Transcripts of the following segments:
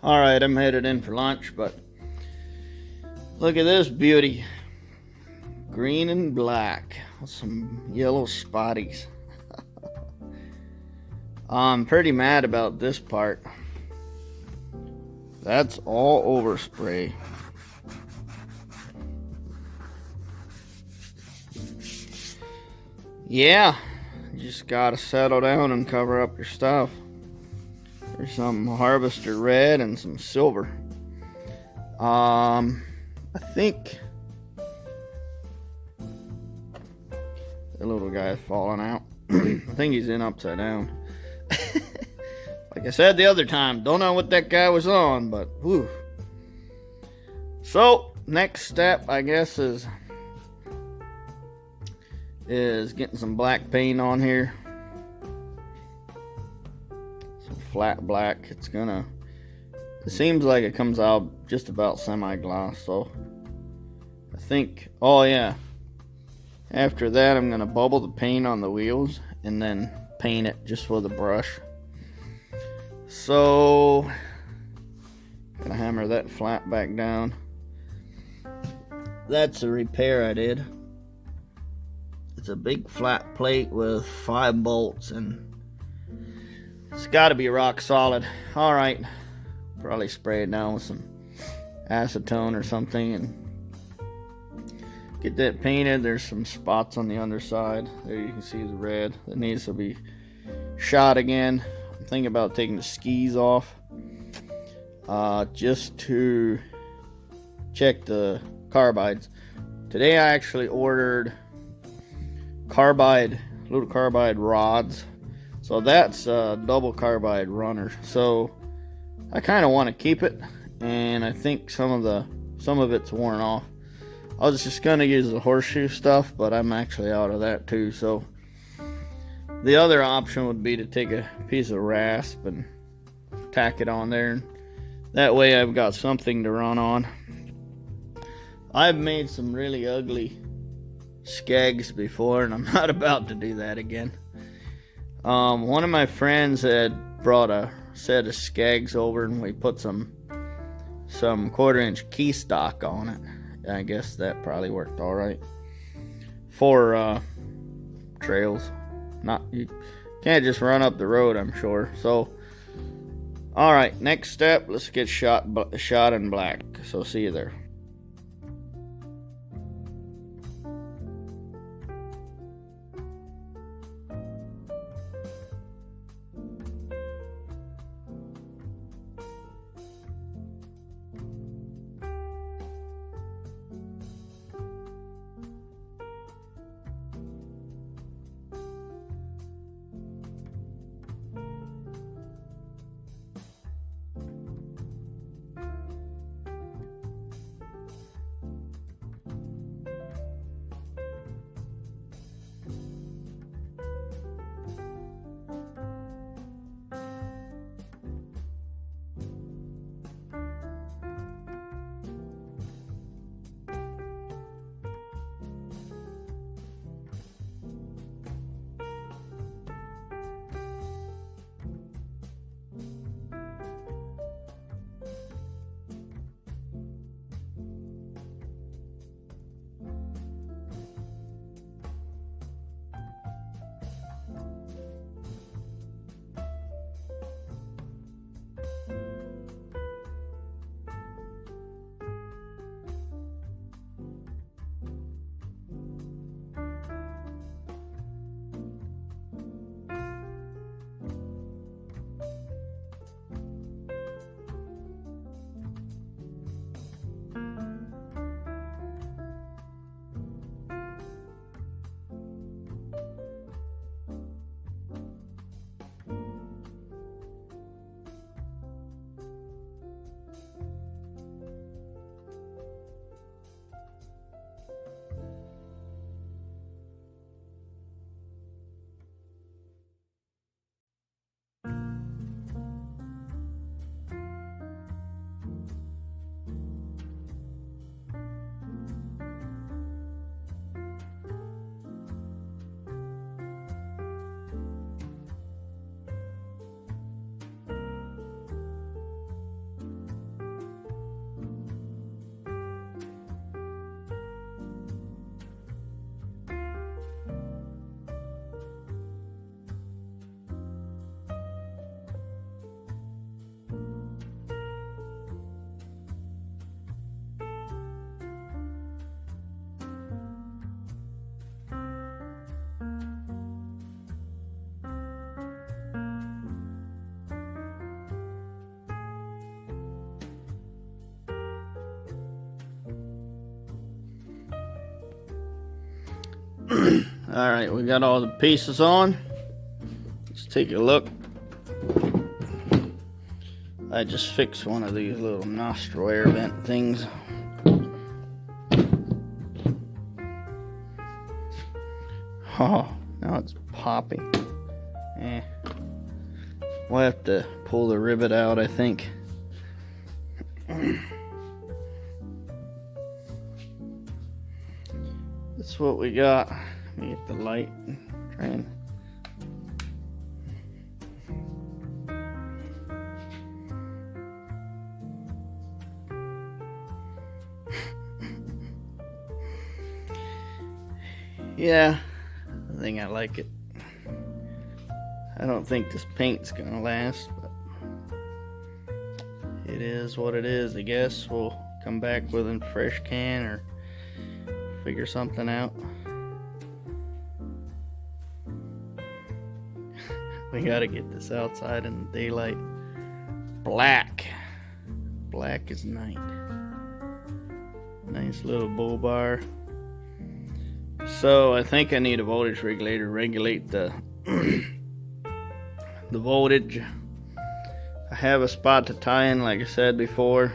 Alright, I'm headed in for lunch, but look at this beauty. Green and black with some yellow spotties. I'm pretty mad about this part. That's all overspray. Yeah, you just gotta settle down and cover up your stuff. There's some harvester red and some silver. I think the little guy's falling out. I think he's in upside down. Like I said the other time, don't know what that guy was on, but whew. So next step, I guess, is getting some black paint on here. Some flat black. It seems like it comes out just about semi-gloss, so I think, oh yeah, after that I'm gonna bubble the paint on the wheels and then paint it just with a brush. So gonna hammer that flat back down. That's a repair I did. It's a big flat plate with 5 bolts and it's got to be rock solid. All right, probably spray it down with some acetone or something and get that painted. There's some spots on the underside. There you can see the red that needs to be shot again. I'm thinking about taking the skis off just to check the carbides. Today I actually ordered little carbide rods. So that's a double carbide runner. So I kind of want to keep it, and I think some of it's worn off. I was just gonna use the horseshoe stuff, but I'm actually out of that too. So the other option would be to take a piece of rasp and tack it on there. That way I've got something to run on. I've made some really ugly skegs before, and I'm not about to do that again. One of my friends had brought a set of skegs over, and we put some 1/4-inch key stock on it. I guess that probably worked all right for trails. You can't just run up the road, I'm sure. So, all right, next step, let's get shot in black. So see you there. Alright, we got all the pieces on. Let's take a look. I just fixed one of these little nostril air vent things. Oh, now it's popping. We'll have to pull the rivet out, I think. That's what we got. Let me get the light. Try and yeah, I think I like it. I don't think this paint's gonna last, but it is what it is, I guess. We'll come back with a fresh can or figure something out. We gotta get this outside in the daylight. Black is night. Nice little bull bar. So I think I need a voltage regulator to regulate the the voltage. I have a spot to tie in, like I said before.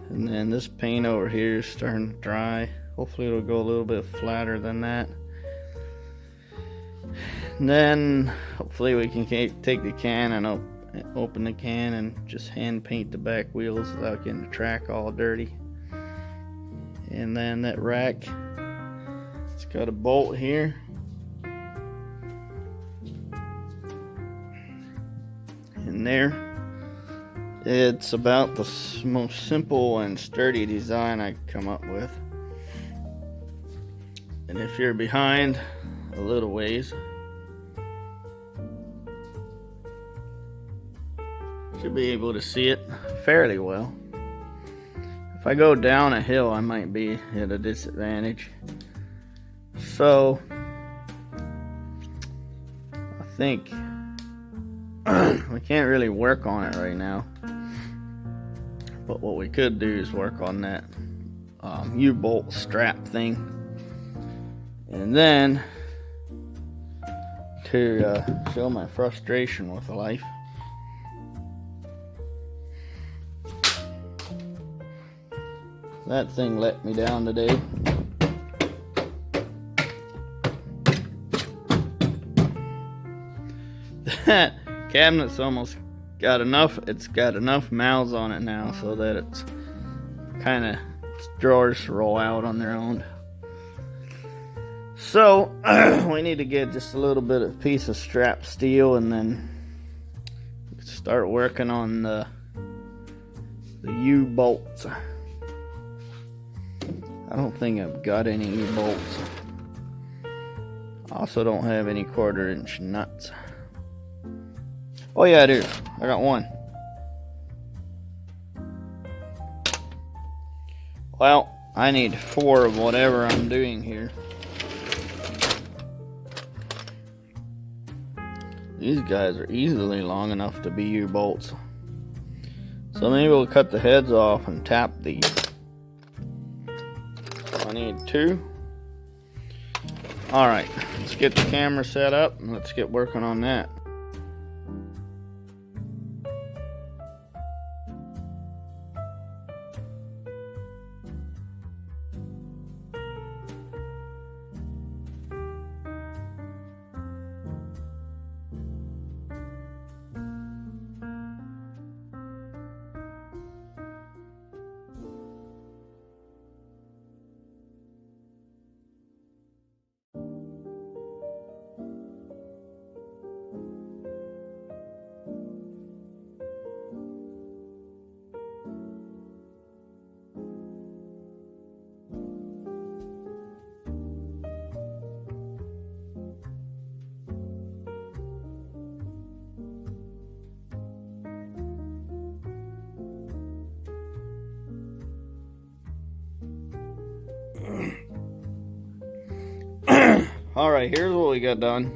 And then this paint over here is starting to dry. Hopefully it'll go a little bit flatter than that. And then hopefully we can take the can and open the can and just hand paint the back wheels without getting the track all dirty. And then that rack, it's got a bolt here. In there. It's about the most simple and sturdy design I could come up with. And if you're behind a little ways, you should be able to see it fairly well. If I go down a hill, I might be at a disadvantage. So I think we can't really work on it right now. But what we could do is work on that U-bolt strap thing. And then, to show my frustration with life, that thing let me down today. That cabinet's almost got enough, it's got enough mouths on it now so that it's kind of drawers roll out on their own. So we need to get just a little bit of piece of strap steel and then start working on the U-bolts. I don't think I've got any U-bolts. I also don't have any 1/4 inch nuts. Oh yeah, I do. I got one. Well, I need 4 of whatever I'm doing here. These guys are easily long enough to be U-bolts. So maybe we'll cut the heads off and tap these. I need 2. Alright, let's get the camera set up and let's get working on that. Alright, here's what we got done.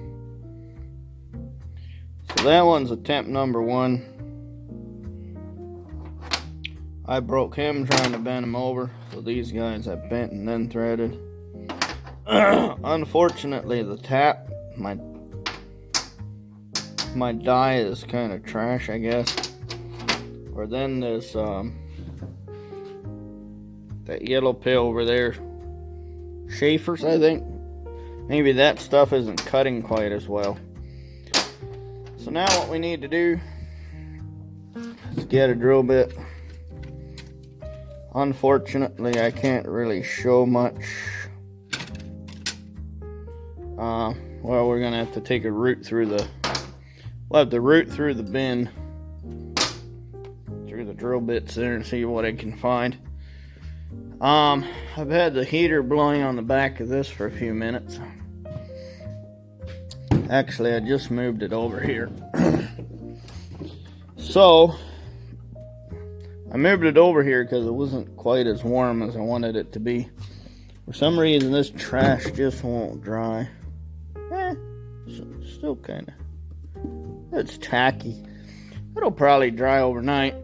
So that one's attempt number 1. I broke him trying to bend him over. So these guys I bent and then threaded. Unfortunately, the tap, my dye is kind of trash, I guess. Or then there's that yellow pill over there, Schaefer's, I think. Maybe that stuff isn't cutting quite as well. So now what we need to do is get a drill bit. Unfortunately, I can't really show much. Well, we're gonna have to take a route through the. We'll have to route through the bin, through the drill bits there, and see what I can find. I've had the heater blowing on the back of this for a few minutes. Actually, I just moved it over here. So, I moved it over here because it wasn't quite as warm as I wanted it to be. For some reason, this trash just won't dry. Still kind of. It's tacky. It'll probably dry overnight.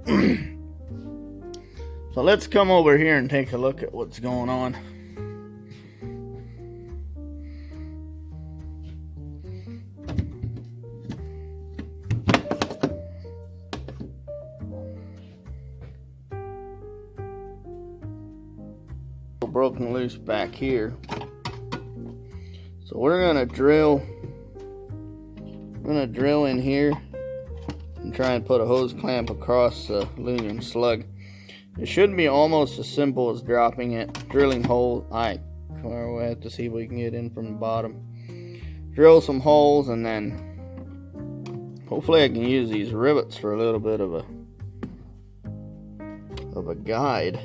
So let's come over here and take a look at what's going on. Broken loose back here. So we're gonna drill in here and try and put a hose clamp across the aluminum slug. It should be almost as simple as dropping it, drilling hole. We'll have to see if we can get in from the bottom. Drill some holes, and then hopefully I can use these rivets for a little bit of a guide.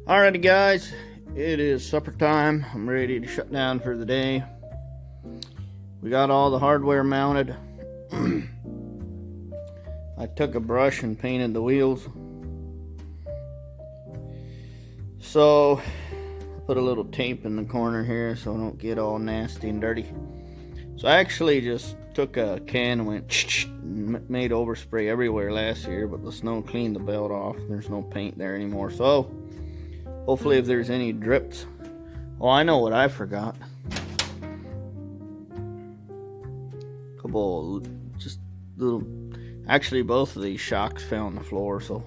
Alrighty guys, it is supper time. I'm ready to shut down for the day. We got all the hardware mounted. I took a brush and painted the wheels. So, I put a little tape in the corner here so I don't get all nasty and dirty. So I actually just took a can and went and made overspray everywhere last year, but the snow cleaned the belt off. There's no paint there anymore. So, hopefully if there's any drips. Oh, I know what I forgot. Couple just little. Actually, both of these shocks fell on the floor, so.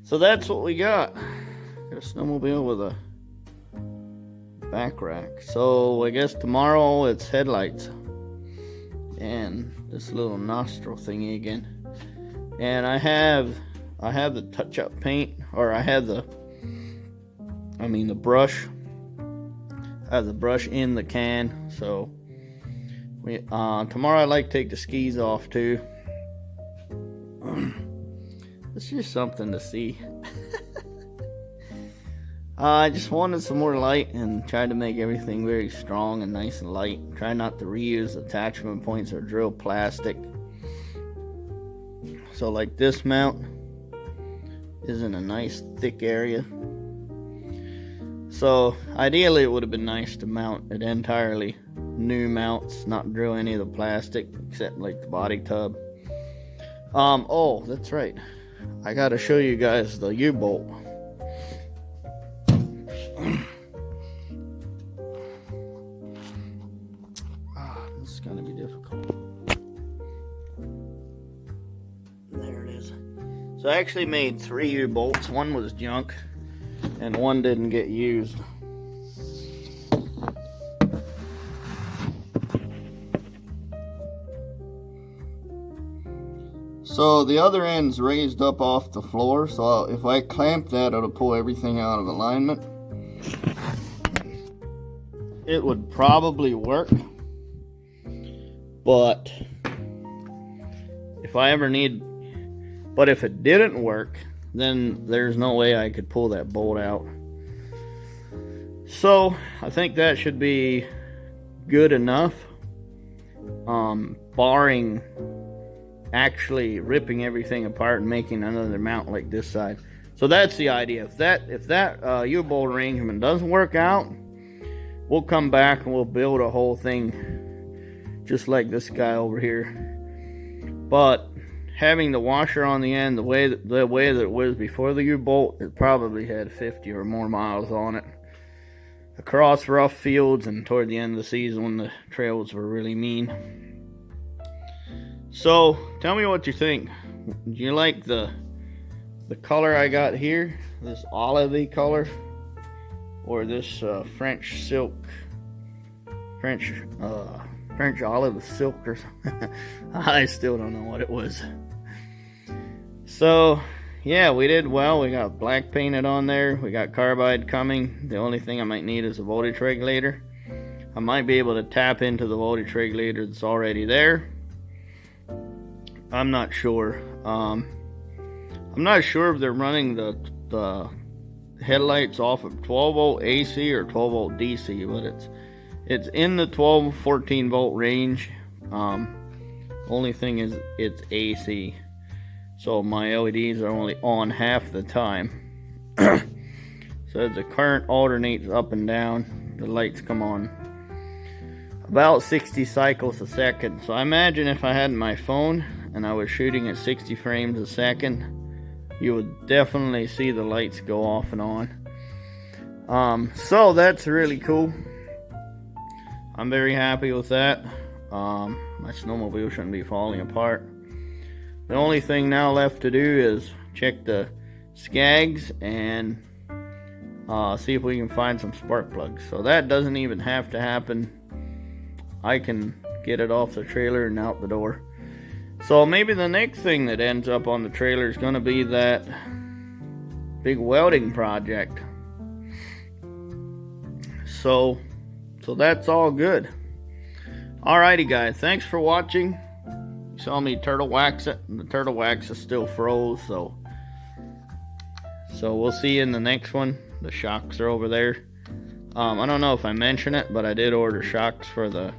So that's what we got. Got a snowmobile with a back rack. So I guess tomorrow it's headlights and this little nostril thingy again. And I have the touch-up paint, or I have the brush. I have the brush in the can, so tomorrow I'd like to take the skis off too. It's just something to see. I just wanted some more light and tried to make everything very strong and nice and light. Try not to reuse attachment points or drill plastic. So like this mount is in a nice thick area. So ideally it would have been nice to mount it entirely new mounts, not drill any of the plastic except like the body tub. Oh, that's right. I gotta show you guys the U-bolt. This is gonna be difficult. There it is. So I actually made 3 U-bolts. One was junk and one didn't get used. So the other end's raised up off the floor, so if I clamp that, it'll pull everything out of alignment. It would probably work, but if it didn't work, then there's no way I could pull that bolt out. So I think that should be good enough, barring actually ripping everything apart and making another mount like this side. So that's the idea. If that U-bolt arrangement doesn't work out, we'll come back and we'll build a whole thing just like this guy over here. But having the washer on the end, the way that it was before the U-bolt, it probably had 50 or more miles on it. Across rough fields and toward the end of the season when the trails were really mean. So, tell me what you think. Do you like the color I got here? This olivey color? Or this French silk? French olive silk or something. I still don't know what it was. So, yeah, we did well. We got black painted on there. We got carbide coming. The only thing I might need is a voltage regulator. I might be able to tap into the voltage regulator that's already there. I'm not sure. I'm not sure if they're running the headlights off of 12 volt AC or 12 volt DC, but it's in the 12 14 volt range. Only thing is it's AC, so my LEDs are only on half the time. So as the current alternates up and down, the lights come on about 60 cycles a second. So I imagine if I had my phone and I was shooting at 60 frames a second, you would definitely see the lights go off and on. So that's really cool. I'm very happy with that. My snowmobile shouldn't be falling apart. The only thing now left to do is check the skags and see if we can find some spark plugs. So that doesn't even have to happen. I can get it off the trailer and out the door. So maybe the next thing that ends up on the trailer is going to be that big welding project. So that's all good. Alrighty guys, thanks for watching. You saw me turtle wax it, and the turtle wax is still froze, so we'll see you in the next one. The shocks are over there. I don't know if I mentioned it, but I did order shocks for the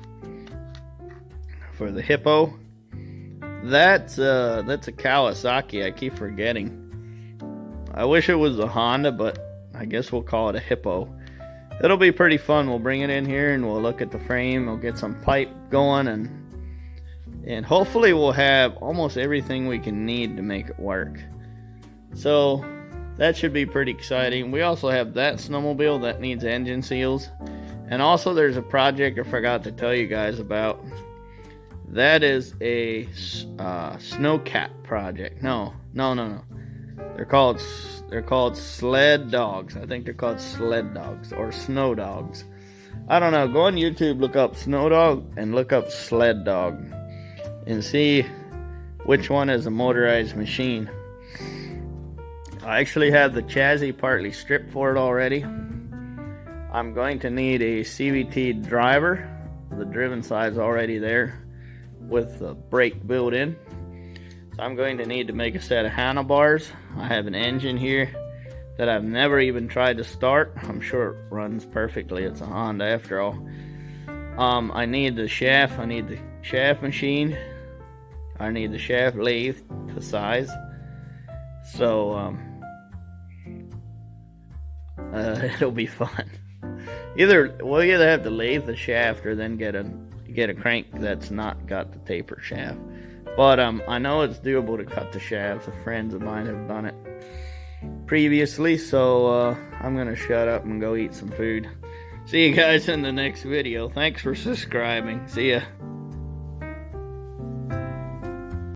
Hippo. That's a Kawasaki. I keep forgetting. I wish it was a Honda, but I guess we'll call it a Hippo. It'll be pretty fun. We'll bring it in here and we'll look at the frame. We'll get some pipe going, and hopefully we'll have almost everything we can need to make it work. So that should be pretty exciting. We also have that snowmobile that needs engine seals, and also there's a project I forgot to tell you guys about. That is a snowcat project. No. They're called sled dogs. I think they're called sled dogs or snow dogs. I don't know. Go on YouTube, look up snow dog and look up sled dog, and see which one is a motorized machine. I actually have the chassis partly stripped for it already. I'm going to need a CVT driver. The driven side's already there with the brake built in. So I'm going to need to make a set of handlebars. I have an engine here that I've never even tried to start. I'm sure it runs perfectly. It's a Honda after all. I need the shaft. I need the shaft machine. I need the shaft lathe to size. So it'll be fun. We'll either have to lathe the shaft or then get a crank that's not got the taper shaft. But I know it's doable to cut the shafts. Friends of mine have done it previously. So I'm gonna shut up and go eat some food. See you guys in the next video. Thanks for subscribing. See ya.